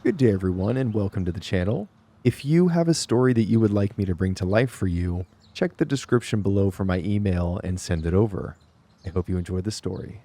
Good day, everyone, and welcome to the channel. If you have a story that you would like me to bring to life for you, check the description below for my email and send it over. I hope you enjoy the story.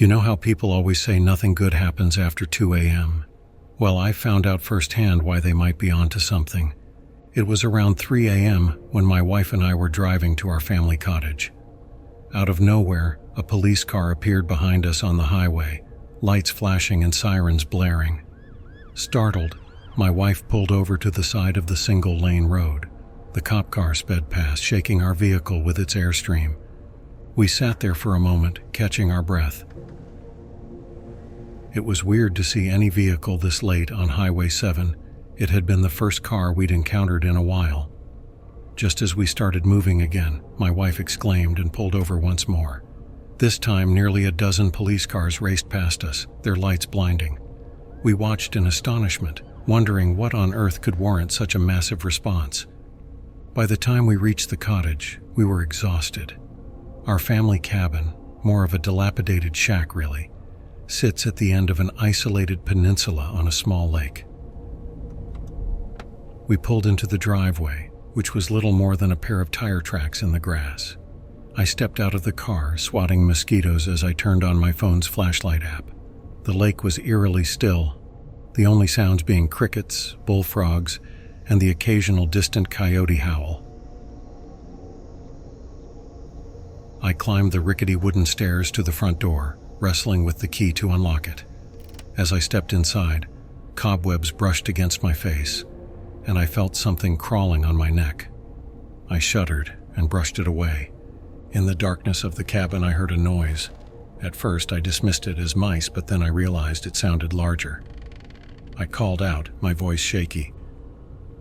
You know how people always say nothing good happens after 2 a.m.? Well, I found out firsthand why they might be onto something. It was around 3 a.m. when my wife and I were driving to our family cottage. Out of nowhere, a police car appeared behind us on the highway, lights flashing and sirens blaring. Startled, my wife pulled over to the side of the single-lane road. The cop car sped past, shaking our vehicle with its airstream. We sat there for a moment, catching our breath. It was weird to see any vehicle this late on Highway 7. It had been the first car we'd encountered in a while. Just as we started moving again, my wife exclaimed and pulled over once more. This time, nearly a dozen police cars raced past us, their lights blinding. We watched in astonishment, wondering what on earth could warrant such a massive response. By the time we reached the cottage, we were exhausted. Our family cabin, more of a dilapidated shack really, sits at the end of an isolated peninsula on a small lake. We pulled into the driveway, which was little more than a pair of tire tracks in the grass. I stepped out of the car, swatting mosquitoes as I turned on my phone's flashlight app. The lake was eerily still, the only sounds being crickets, bullfrogs, and the occasional distant coyote howl. I climbed the rickety wooden stairs to the front door, wrestling with the key to unlock it. As I stepped inside, cobwebs brushed against my face, and I felt something crawling on my neck. I shuddered and brushed it away. In the darkness of the cabin, I heard a noise. At first, I dismissed it as mice, but then I realized it sounded larger. I called out, my voice shaky.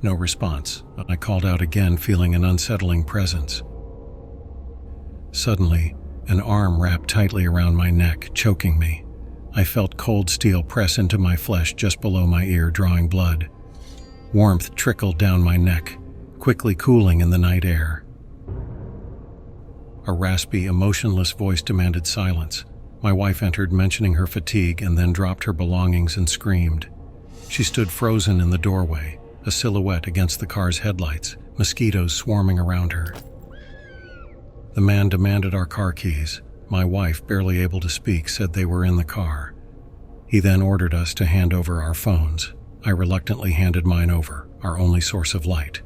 No response. I called out again, feeling an unsettling presence. Suddenly, an arm wrapped tightly around my neck, choking me. I felt cold steel press into my flesh just below my ear, drawing blood. Warmth trickled down my neck, quickly cooling in the night air. A raspy, emotionless voice demanded silence. My wife entered, mentioning her fatigue, and then dropped her belongings and screamed. She stood frozen in the doorway, a silhouette against the car's headlights, mosquitoes swarming around her. The man demanded our car keys. My wife, barely able to speak, said they were in the car. He then ordered us to hand over our phones. I reluctantly handed mine over, our only source of light.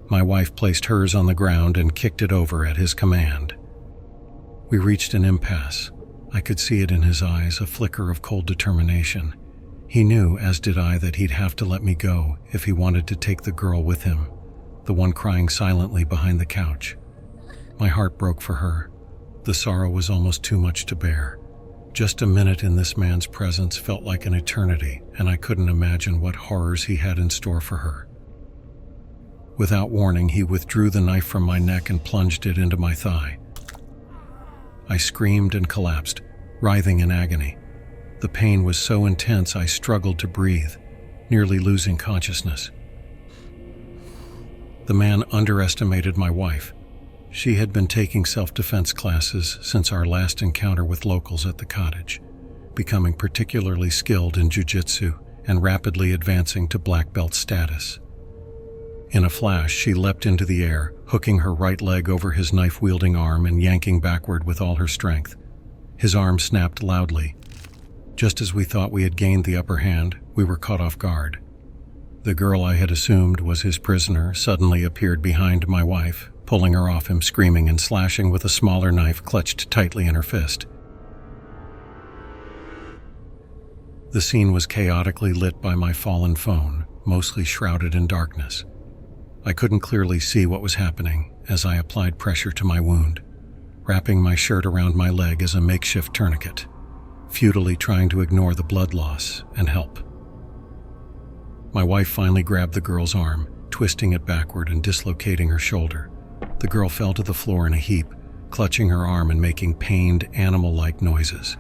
My wife placed hers on the ground and kicked it over at his command. We reached an impasse. I could see it in his eyes, a flicker of cold determination. He knew, as did I, that he'd have to let me go if he wanted to take the girl with him, the one crying silently behind the couch. My heart broke for her. The sorrow was almost too much to bear. Just a minute in this man's presence felt like an eternity, and I couldn't imagine what horrors he had in store for her. Without warning, he withdrew the knife from my neck and plunged it into my thigh. I screamed and collapsed, writhing in agony. The pain was so intense I struggled to breathe, nearly losing consciousness. The man underestimated my wife. She had been taking self-defense classes since our last encounter with locals at the cottage, becoming particularly skilled in jiu-jitsu and rapidly advancing to black belt status. In a flash, she leapt into the air, hooking her right leg over his knife-wielding arm and yanking backward with all her strength. His arm snapped loudly. Just as we thought we had gained the upper hand, we were caught off guard. The girl I had assumed was his prisoner suddenly appeared behind my wife, pulling her off him, screaming and slashing with a smaller knife clutched tightly in her fist. The scene was chaotically lit by my fallen phone, mostly shrouded in darkness. I couldn't clearly see what was happening as I applied pressure to my wound, wrapping my shirt around my leg as a makeshift tourniquet, futilely trying to ignore the blood loss and help. My wife finally grabbed the girl's arm, twisting it backward and dislocating her shoulder. The girl fell to the floor in a heap, clutching her arm and making pained, animal-like noises.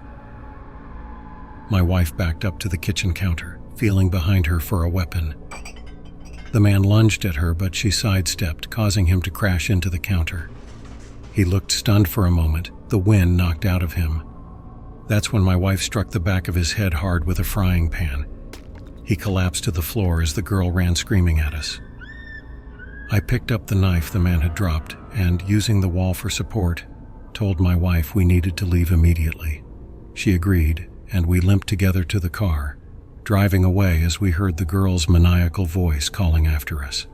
My wife backed up to the kitchen counter, feeling behind her for a weapon. The man lunged at her, but she sidestepped, causing him to crash into the counter. He looked stunned for a moment, the wind knocked out of him. That's when my wife struck the back of his head hard with a frying pan. He collapsed to the floor as the girl ran screaming at us. I picked up the knife the man had dropped and, using the wall for support, told my wife we needed to leave immediately. She agreed, and we limped together to the car, driving away as we heard the girl's maniacal voice calling after us.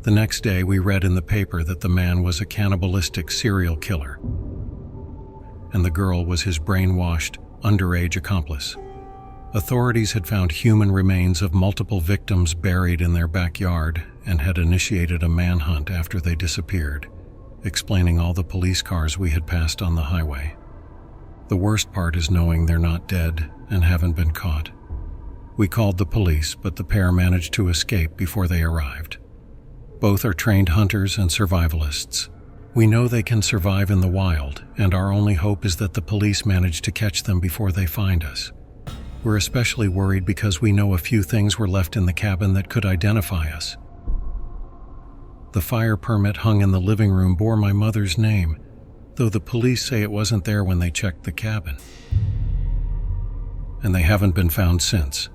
The next day, we read in the paper that the man was a cannibalistic serial killer, and the girl was his brainwashed, underage accomplice. Authorities had found human remains of multiple victims buried in their backyard and had initiated a manhunt after they disappeared, explaining all the police cars we had passed on the highway. The worst part is knowing they're not dead and haven't been caught. We called the police, but the pair managed to escape before they arrived. Both are trained hunters and survivalists. We know they can survive in the wild, and our only hope is that the police manage to catch them before they find us. We're especially worried because we know a few things were left in the cabin that could identify us. The fire permit hung in the living room bore my mother's name, though the police say it wasn't there when they checked the cabin. And they haven't been found since.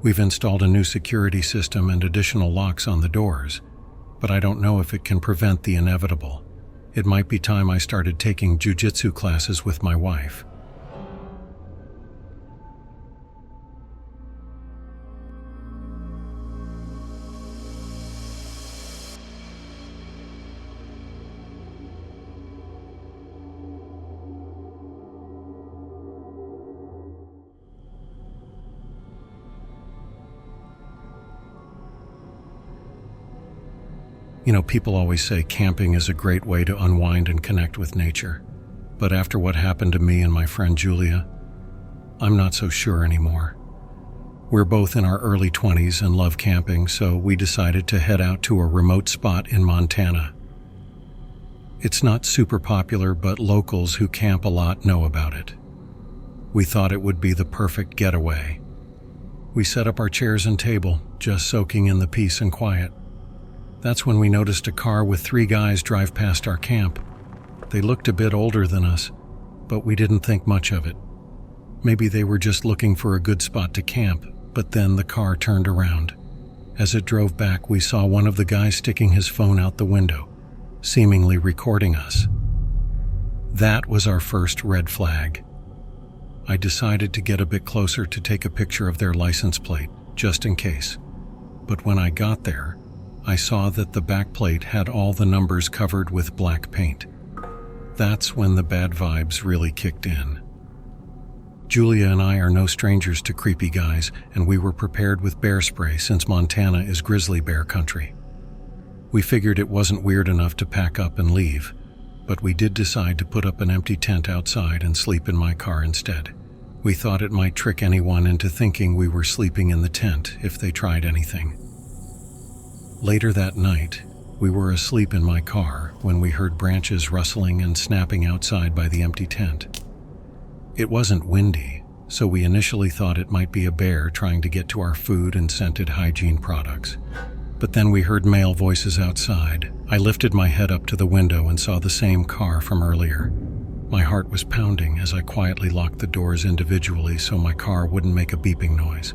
We've installed a new security system and additional locks on the doors, but I don't know if it can prevent the inevitable. It might be time I started taking jiu-jitsu classes with my wife. You know, people always say camping is a great way to unwind and connect with nature. But after what happened to me and my friend Julia, I'm not so sure anymore. We're both in our early 20s and love camping, so we decided to head out to a remote spot in Montana. It's not super popular, but locals who camp a lot know about it. We thought it would be the perfect getaway. We set up our chairs and table, just soaking in the peace and quiet. That's when we noticed a car with 3 guys drive past our camp. They looked a bit older than us, but we didn't think much of it. Maybe they were just looking for a good spot to camp, but then the car turned around. As it drove back, we saw one of the guys sticking his phone out the window, seemingly recording us. That was our first red flag. I decided to get a bit closer to take a picture of their license plate, just in case. But when I got there, I saw that the back plate had all the numbers covered with black paint. That's when the bad vibes really kicked in. Julia and I are no strangers to creepy guys, and we were prepared with bear spray since Montana is grizzly bear country. We figured it wasn't weird enough to pack up and leave, but we did decide to put up an empty tent outside and sleep in my car instead. We thought it might trick anyone into thinking we were sleeping in the tent if they tried anything. Later that night, we were asleep in my car when we heard branches rustling and snapping outside by the empty tent. It wasn't windy, so we initially thought it might be a bear trying to get to our food and scented hygiene products. But then we heard male voices outside. I lifted my head up to the window and saw the same car from earlier. My heart was pounding as I quietly locked the doors individually so my car wouldn't make a beeping noise.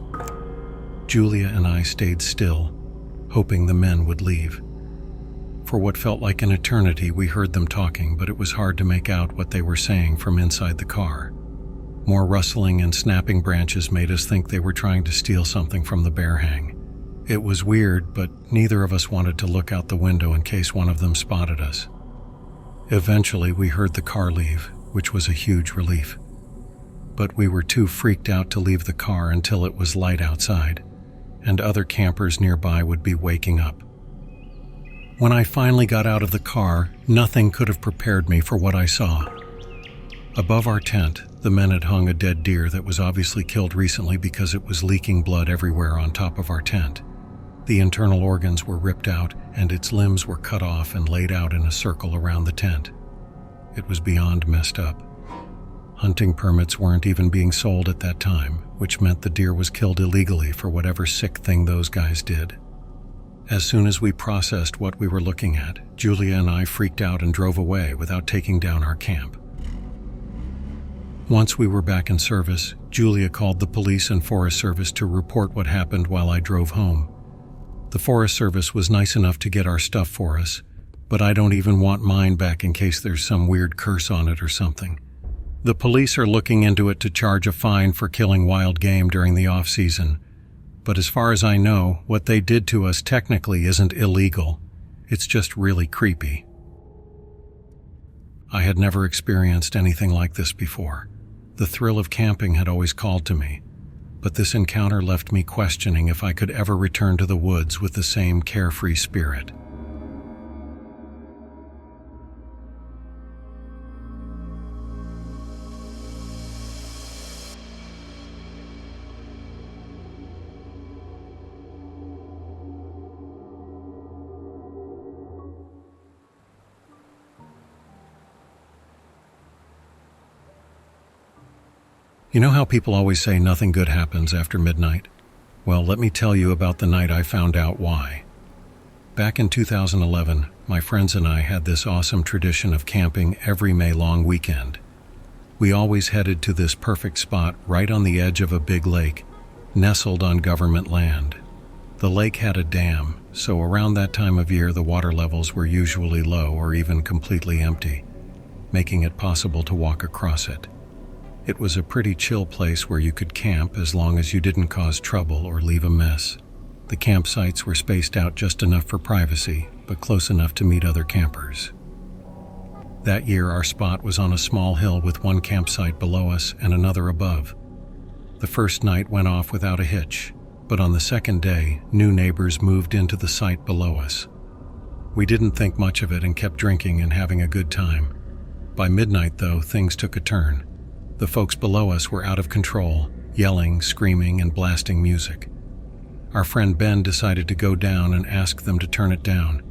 Julia and I stayed still, hoping the men would leave. For what felt like an eternity, we heard them talking, but it was hard to make out what they were saying from inside the car. More rustling and snapping branches made us think they were trying to steal something from the bear hang. It was weird, but neither of us wanted to look out the window in case one of them spotted us. Eventually, we heard the car leave, which was a huge relief. but we were too freaked out to leave the car until it was light outside, and other campers nearby would be waking up. When I finally got out of the car, nothing could have prepared me for what I saw. Above our tent, the men had hung a dead deer that was obviously killed recently because it was leaking blood everywhere on top of our tent. The internal organs were ripped out, and its limbs were cut off and laid out in a circle around the tent. It was beyond messed up. Hunting permits weren't even being sold at that time, which meant the deer was killed illegally for whatever sick thing those guys did. As soon as we processed what we were looking at, Julia and I freaked out and drove away without taking down our camp. Once we were back in service, Julia called the police and Forest Service to report what happened while I drove home. The Forest Service was nice enough to get our stuff for us, but I don't even want mine back in case there's some weird curse on it or something. The police are looking into it to charge a fine for killing wild game during the off-season, but as far as I know, what they did to us technically isn't illegal. It's just really creepy. I had never experienced anything like this before. The thrill of camping had always called to me, but this encounter left me questioning if I could ever return to the woods with the same carefree spirit. You know how people always say nothing good happens after midnight? Well, let me tell you about the night I found out why. Back in 2011, my friends and I had this awesome tradition of camping every May long weekend. We always headed to this perfect spot right on the edge of a big lake, nestled on government land. The lake had a dam, so around that time of year the water levels were usually low or even completely empty, making it possible to walk across it. It was a pretty chill place where you could camp as long as you didn't cause trouble or leave a mess. The campsites were spaced out just enough for privacy, but close enough to meet other campers. That year, our spot was on a small hill with one campsite below us and another above. The first night went off without a hitch, but on the second day, new neighbors moved into the site below us. We didn't think much of it and kept drinking and having a good time. By midnight, though, things took a turn. The folks below us were out of control, yelling, screaming, and blasting music. Our friend Ben decided to go down and ask them to turn it down.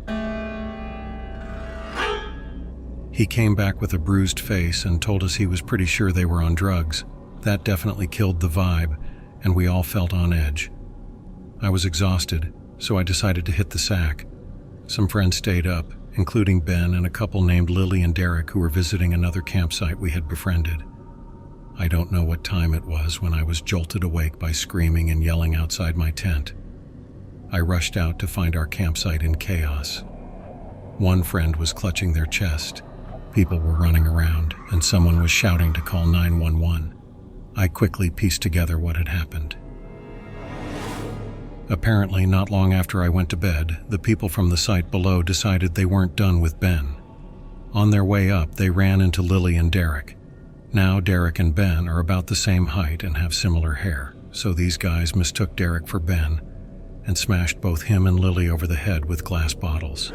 He came back with a bruised face and told us he was pretty sure they were on drugs. That definitely killed the vibe, and we all felt on edge. I was exhausted, so I decided to hit the sack. Some friends stayed up, including Ben and a couple named Lily and Derek who were visiting another campsite we had befriended. I don't know what time it was when I was jolted awake by screaming and yelling outside my tent. I rushed out to find our campsite in chaos. One friend was clutching their chest. People were running around, and someone was shouting to call 911. I quickly pieced together what had happened. Apparently, not long after I went to bed, the people from the site below decided they weren't done with Ben. On their way up, they ran into Lily and Derek. Now Derek and Ben are about the same height and have similar hair, so these guys mistook Derek for Ben and smashed both him and Lily over the head with glass bottles.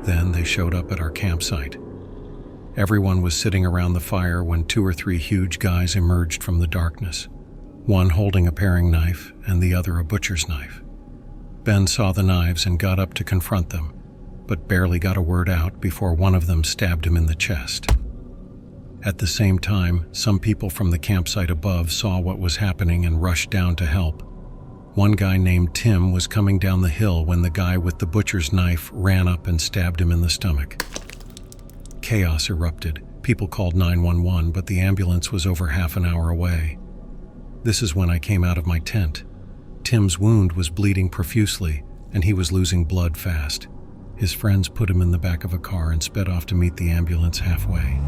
Then they showed up at our campsite. Everyone was sitting around the fire when 2 or 3 huge guys emerged from the darkness, one holding a paring knife and the other a butcher's knife. Ben saw the knives and got up to confront them, but barely got a word out before one of them stabbed him in the chest. At the same time, some people from the campsite above saw what was happening and rushed down to help. One guy named Tim was coming down the hill when the guy with the butcher's knife ran up and stabbed him in the stomach. Chaos erupted. People called 911, but the ambulance was over half an hour away. This is when I came out of my tent. Tim's wound was bleeding profusely, and he was losing blood fast. His friends put him in the back of a car and sped off to meet the ambulance halfway.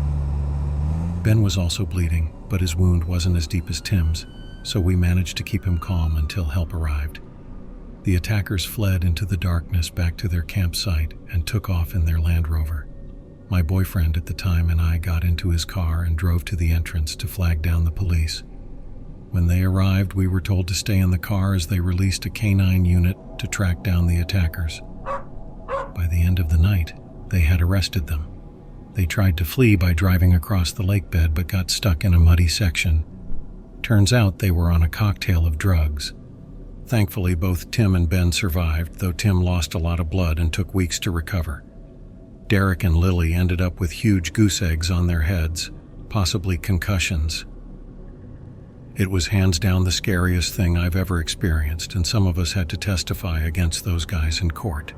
Ben was also bleeding, but his wound wasn't as deep as Tim's, so we managed to keep him calm until help arrived. The attackers fled into the darkness back to their campsite and took off in their Land Rover. My boyfriend at the time and I got into his car and drove to the entrance to flag down the police. When they arrived, we were told to stay in the car as they released a canine unit to track down the attackers. By the end of the night, they had arrested them. They tried to flee by driving across the lake bed but got stuck in a muddy section. Turns out they were on a cocktail of drugs. Thankfully, both Tim and Ben survived, though Tim lost a lot of blood and took weeks to recover. Derek and Lily ended up with huge goose eggs on their heads, possibly concussions. It was hands down the scariest thing I've ever experienced, and some of us had to testify against those guys in court.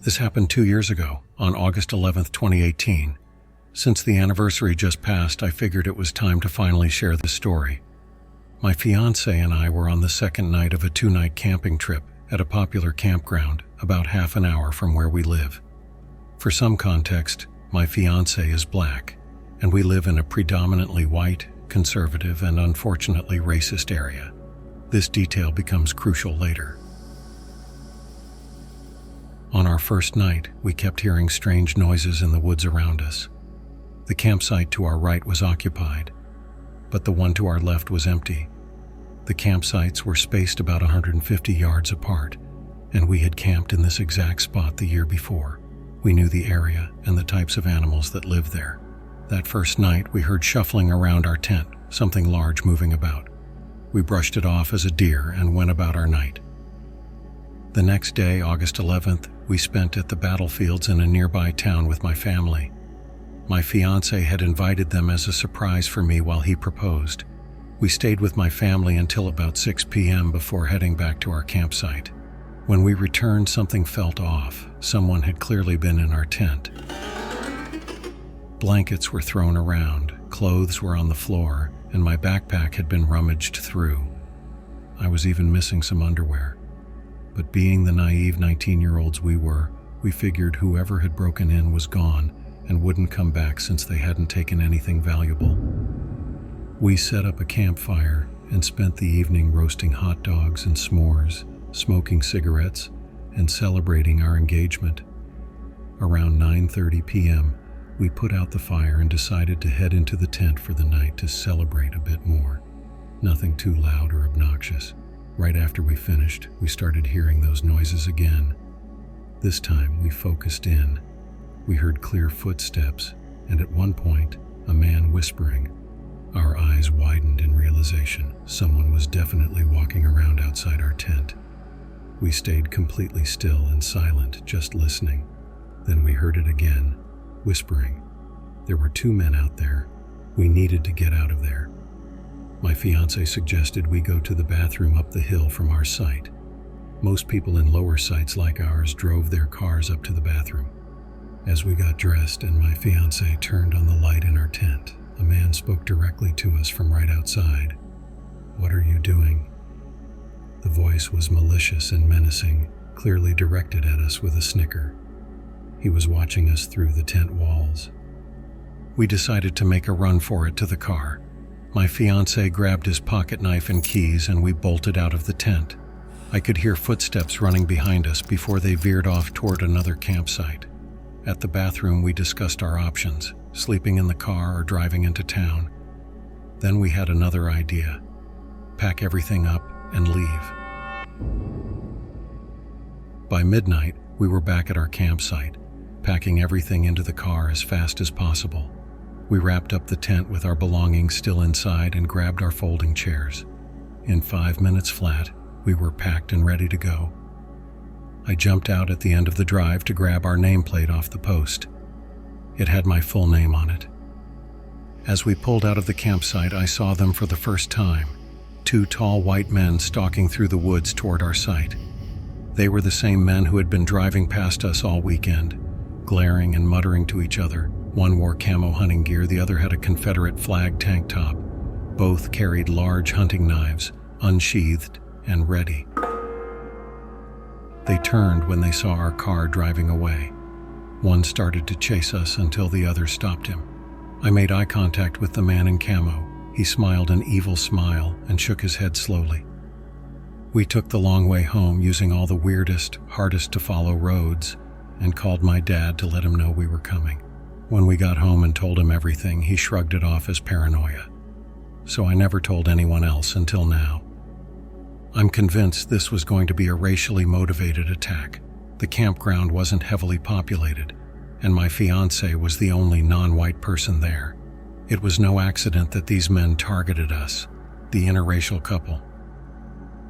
This happened 2 years ago, on August 11th, 2018. Since the anniversary just passed, I figured it was time to finally share the story. My fiancé and I were on the second night of a 2-night camping trip at a popular campground about half an hour from where we live. For some context, my fiancé is black, and we live in a predominantly white, conservative, and unfortunately racist area. This detail becomes crucial later. On our first night, we kept hearing strange noises in the woods around us. The campsite to our right was occupied, but the one to our left was empty. The campsites were spaced about 150 yards apart, and we had camped in this exact spot the year before. We knew the area and the types of animals that lived there. That first night, we heard shuffling around our tent, something large moving about. We brushed it off as a deer and went about our night. The next day, August 11th, we spent at the battlefields in a nearby town with my family. My fiancé had invited them as a surprise for me while he proposed. We stayed with my family until about 6 p.m. before heading back to our campsite. When we returned, something felt off. Someone had clearly been in our tent. Blankets were thrown around, clothes were on the floor, and my backpack had been rummaged through. I was even missing some underwear. But being the naive 19-year-olds we were, we figured whoever had broken in was gone and wouldn't come back since they hadn't taken anything valuable. We set up a campfire and spent the evening roasting hot dogs and s'mores, smoking cigarettes, and celebrating our engagement. Around 9:30 p.m., we put out the fire and decided to head into the tent for the night to celebrate a bit more. Nothing too loud or obnoxious. Right after we finished, we started hearing those noises again. This time, we focused in. We heard clear footsteps, and at one point, a man whispering. Our eyes widened in realization someone was definitely walking around outside our tent. We stayed completely still and silent, just listening. Then we heard it again, whispering. There were 2 men out there. We needed to get out of there. My fiancé suggested we go to the bathroom up the hill from our site. Most people in lower sites like ours drove their cars up to the bathroom. As we got dressed and my fiancé turned on the light in our tent, a man spoke directly to us from right outside. "What are you doing?" The voice was malicious and menacing, clearly directed at us with a snicker. He was watching us through the tent walls. We decided to make a run for it to the car. My fiancé grabbed his pocket knife and keys and we bolted out of the tent. I could hear footsteps running behind us before they veered off toward another campsite. At the bathroom, we discussed our options, sleeping in the car or driving into town. Then we had another idea. Pack everything up and leave. By midnight, we were back at our campsite, packing everything into the car as fast as possible. We wrapped up the tent with our belongings still inside and grabbed our folding chairs. In 5 minutes flat, we were packed and ready to go. I jumped out at the end of the drive to grab our nameplate off the post. It had my full name on it. As we pulled out of the campsite, I saw them for the first time. 2 tall white men stalking through the woods toward our site. They were the same men who had been driving past us all weekend, glaring and muttering to each other. One wore camo hunting gear, the other had a Confederate flag tank top. Both carried large hunting knives, unsheathed and ready. They turned when they saw our car driving away. One started to chase us until the other stopped him. I made eye contact with the man in camo. He smiled an evil smile and shook his head slowly. We took the long way home using all the weirdest, hardest to follow roads and called my dad to let him know we were coming. When we got home and told him everything, he shrugged it off as paranoia. So I never told anyone else until now. I'm convinced this was going to be a racially motivated attack. The campground wasn't heavily populated, and my fiancé was the only non-white person there. It was no accident that these men targeted us, the interracial couple.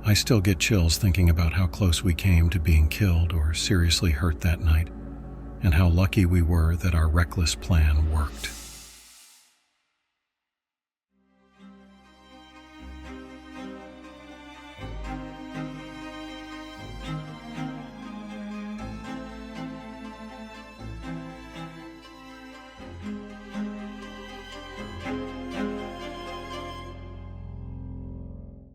I still get chills thinking about how close we came to being killed or seriously hurt that night, and how lucky we were that our reckless plan worked.